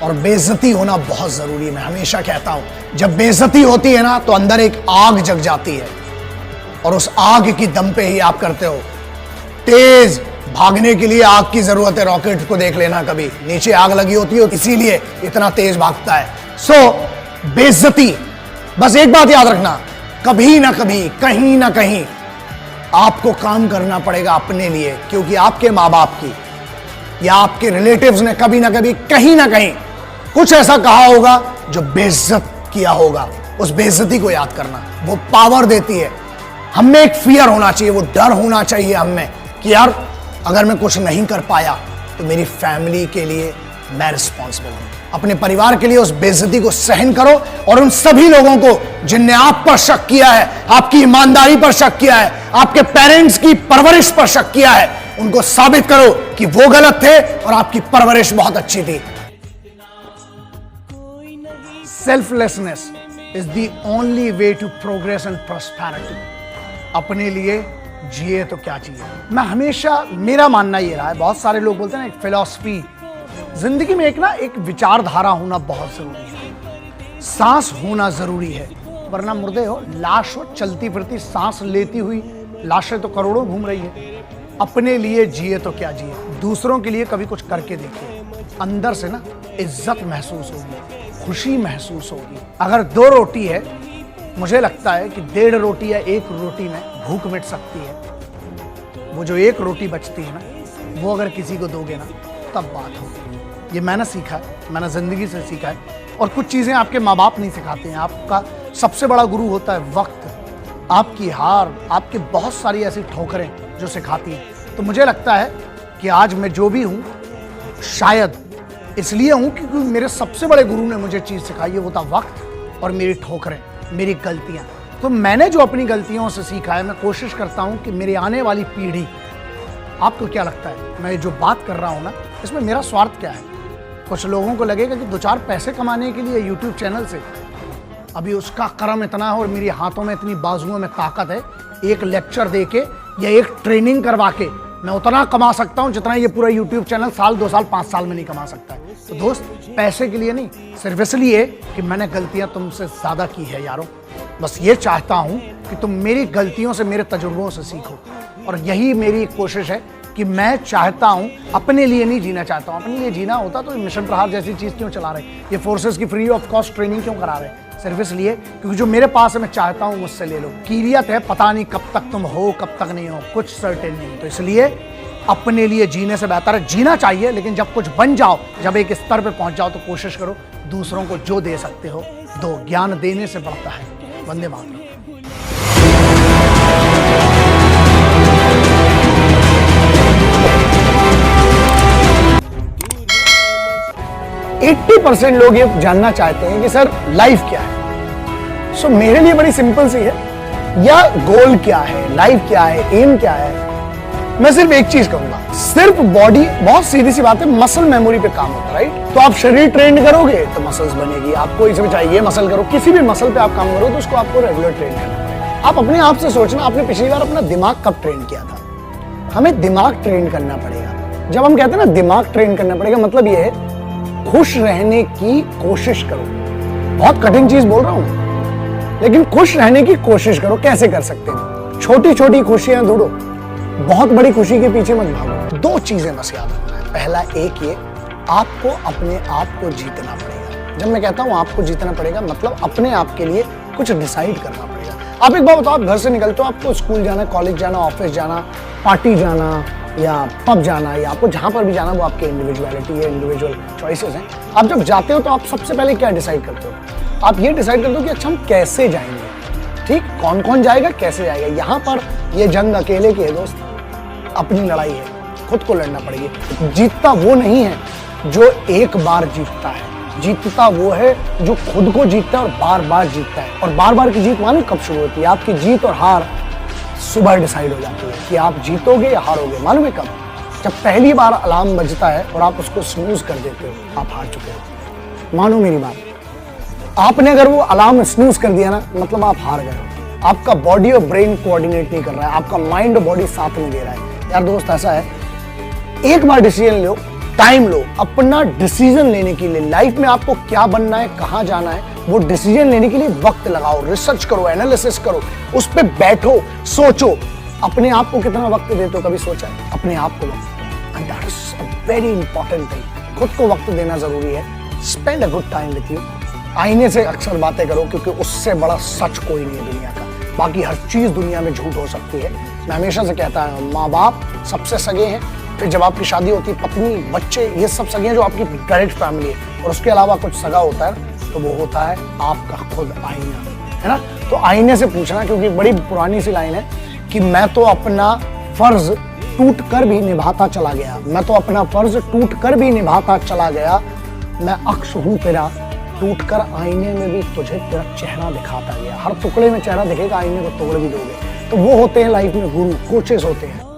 और बेइज्जती होना बहुत जरूरी है। मैं हमेशा कहता हूं जब बेइज्जती होती है ना तो अंदर एक आग जग जाती है और उस आग की दम पे ही आप करते हो। तेज भागने के लिए आग की जरूरत है। रॉकेट को देख लेना, कभी नीचे आग लगी होती है इसीलिए इतना तेज भागता है। सो बेइज्जती, बस एक बात याद रखना, कभी ना कभी कहीं ना कहीं आपको काम करना पड़ेगा अपने लिए, क्योंकि आपके माँ बाप की या आपके रिलेटिव्स ने कभी ना कभी कहीं ना कहीं कुछ ऐसा कहा होगा जो बेइज्जत किया होगा। उस बेइज्जती को याद करना, वो पावर देती है। हमें एक फियर होना चाहिए, वो डर होना चाहिए हमें कि यार अगर मैं कुछ नहीं कर पाया तो मेरी फैमिली के लिए मैं रिस्पॉन्सिबल हूं। अपने परिवार के लिए उस बेइज्जती को सहन करो और उन सभी लोगों को जिनने आप पर शक किया है, आपकी ईमानदारी पर शक किया है, आपके पेरेंट्स की परवरिश पर शक किया है, उनको साबित करो कि वो गलत थे और आपकी परवरिश बहुत अच्छी थी। Selflessness is the only way to progress and prosperity. अपने लिए जिए तो क्या चाहिए। मैं हमेशा, मेरा मानना ये रहा है, बहुत सारे लोग बोलते हैं ना एक फिलॉसफी, जिंदगी में एक विचारधारा होना बहुत जरूरी है। सांस होना जरूरी है, वरना मुर्दे हो, लाश हो, चलती फिरती सांस लेती हुई लाशें तो करोड़ों घूम रही है। अपने लिए जिए तो क्या जिए, दूसरों के लिए कभी कुछ करके देखिए। अंदर से ना इज्जत महसूस होगी, खुशी महसूस होगी। अगर 2 रोटी है, मुझे लगता है कि 1.5 रोटी या 1 रोटी में भूख मिट सकती है। वो जो 1 रोटी बचती है ना, वो अगर किसी को दोगे ना तब बात होगी। ये मैंने सीखा है, मैंने जिंदगी से सीखा है। और कुछ चीजें आपके माँ बाप नहीं सिखाते हैं। आपका सबसे बड़ा गुरु होता है वक्त, आपकी हार, आपके बहुत सारी ऐसी ठोकरें जो सिखाती हैं। तो मुझे लगता है कि आज मैं जो भी हूँ शायद इसलिए हूँ क्योंकि मेरे सबसे बड़े गुरु ने मुझे चीज सिखाई है, वो था वक्त और मेरी ठोकरें, मेरी गलतियां। तो मैंने जो अपनी गलतियों से सीखा है, मैं कोशिश करता हूं कि मेरी आने वाली पीढ़ी, आपको क्या लगता है मैं जो बात कर रहा हूं ना, इसमें मेरा स्वार्थ क्या है? कुछ लोगों को लगेगा कि 2-4 पैसे कमाने के लिए यूट्यूब चैनल से, अभी उसका कर्म इतना है और मेरे हाथों में इतनी बाजुओं में ताकत है, एक लेक्चर दे के या एक ट्रेनिंग करवा के मैं उतना कमा सकता हूं जितना ये पूरा यूट्यूब चैनल साल, 2 साल, 5 साल में नहीं कमा सकता है। तो दोस्त, पैसे के लिए नहीं, सिर्फ इसलिए कि मैंने गलतियां तुमसे ज्यादा की है यारों। बस ये चाहता हूं कि तुम मेरी गलतियों से, मेरे तजुर्बों से सीखो। और यही मेरी कोशिश है कि मैं चाहता हूं, अपने लिए नहीं जीना चाहता हूं। अपने लिए जीना होता तो मिशन प्रहार जैसी चीज क्यों चला रहे, ये फोर्सेस की फ्री ऑफ कॉस्ट ट्रेनिंग क्यों करा रहे? सिर्फ इसलिए क्योंकि जो मेरे पास है मैं चाहता हूं मुझसे ले लो। कीरियत है, पता नहीं कब तक तुम हो कब तक नहीं हो, कुछ सर्टेन नहीं। तो इसलिए अपने लिए जीने से बेहतर है जीना चाहिए, लेकिन जब कुछ बन जाओ, जब एक स्तर पे पहुंच जाओ तो कोशिश करो दूसरों को जो दे सकते हो दो। ज्ञान देने से बढ़ता है। वंदे मातरम। 80% लोग ये जानना चाहते हैं कि सर लाइफ क्या है। सो मेरे लिए बड़ी सिंपल सी है, या गोल क्या है, लाइफ क्या है, एम क्या है। मैं सिर्फ एक चीज कहूंगा, सिर्फ बॉडी, बहुत सीधी सी बात है, मसल मेमोरी पे काम होता है, राइट? तो आप शरीर ट्रेन करोगे तो मसल्स बनेगी। आपको इसमें चाहिए मसल करो, किसी भी मसल पे आप काम करो तो उसको आपको रेगुलर ट्रेन करना पड़ेगा। आप अपने आप से सोचना, आपने पिछली बार अपना दिमाग कब ट्रेन किया था? हमें दिमाग ट्रेन करना पड़ेगा। जब हम कहते हैं ना दिमाग ट्रेन करना पड़ेगा, मतलब ये है खुश रहने की कोशिश करो। बहुत कठिन चीज बोल रहा हूं, लेकिन खुश रहने की कोशिश करो। कैसे कर सकते हैं? छोटी छोटी खुशियां ढूंढो, बहुत बड़ी खुशी के पीछे मत भागो। 2 चीजें बस याद रखना है। पहला एक ये, आपको अपने आप को जीतना पड़ेगा। जब मैं कहता हूं आपको जीतना पड़ेगा, मतलब अपने आप के लिए कुछ डिसाइड करना पड़ेगा। आप एक बार बताओ, आप घर से निकलते हो, आपको स्कूल जाना, कॉलेज जाना, ऑफिस जाना, पार्टी जाना या पब जाना, या आपको जहां पर भी जाना, वो आपकी इंडिविजुअलिटी है, इंडिविजुअल चॉइसेस हैं। आप जब जाते हो तो आप सबसे पहले क्या डिसाइड करते हो? आप ये डिसाइड करते हो कि अच्छा हम कैसे जाएंगे, ठीक? कौन कौन जाएगा, कैसे जाएगा। यहाँ पर ये जंग अकेले की है दोस्त, अपनी लड़ाई है, खुद को लड़ना पड़ेगी। जीतता वो नहीं है जो एक बार जीतता है, जीतता वो है जो खुद को जीतता है और बार बार जीतता है। और बार बार की जीत मालूम कब शुरू होती है? आपकी जीत और हार सुबह डिसाइड हो जाती है कि आप जीतोगे या हारोगे। मालूम है कब? जब पहली बार अलार्म बजता है और आप उसको स्नूज कर देते हो, आप हार चुके हो। मानो मेरी बात, आपने अगर वो अलार्म स्नूज कर दिया ना, मतलब आप हार गए हो। आपका बॉडी और ब्रेन कोऑर्डिनेट नहीं कर रहा है, आपका माइंड और बॉडी साथ में दे रहा है। यार दोस्त, ऐसा है, एक बार डिसीजन लो, टाइम लो अपना डिसीजन लेने के लिए। लाइफ में आपको क्या बनना है, कहां जाना है, वो डिसीजन लेने के लिए वक्त लगाओ, रिसर्च करो, एनालिसिस करो, उस पर बैठो, सोचो। अपने आप को कितना वक्त देते हो, कभी सोचा है? अपने आप को वक्त, and that is a very important thing. खुद को वक्त देना जरूरी है। Spend a good time with you. आईने से अक्सर बातें करो, क्योंकि उससे बड़ा सच कोई नहीं है दुनिया का। बाकी हर चीज दुनिया में झूठ हो सकती है। मैं हमेशा से कहता हूं, माँ बाप सबसे सगे हैं, फिर जब आपकी शादी होती है, पत्नी, बच्चे, ये सब सगे हैं जो आपकी डायरेक्ट फैमिली है। और उसके अलावा कुछ सगा होता है, तो वो होता है आपका खुद आईना, है ना। तो आईने से पूछना, क्योंकि बड़ी पुरानी सी लाइन है कि मैं तो अपना फर्ज टूट कर भी निभाता चला गया, मैं तो अपना फर्ज टूट कर भी निभाता चला गया, मैं अक्स हूं तेरा, टूट कर आईने में भी तुझे तेरा चेहरा दिखाता गया। हर टुकड़े में चेहरा दिखेगा, आईने को तोड़ भी दोगे। तो वो होते हैं लाइफ में गुरु, कोचेस होते हैं।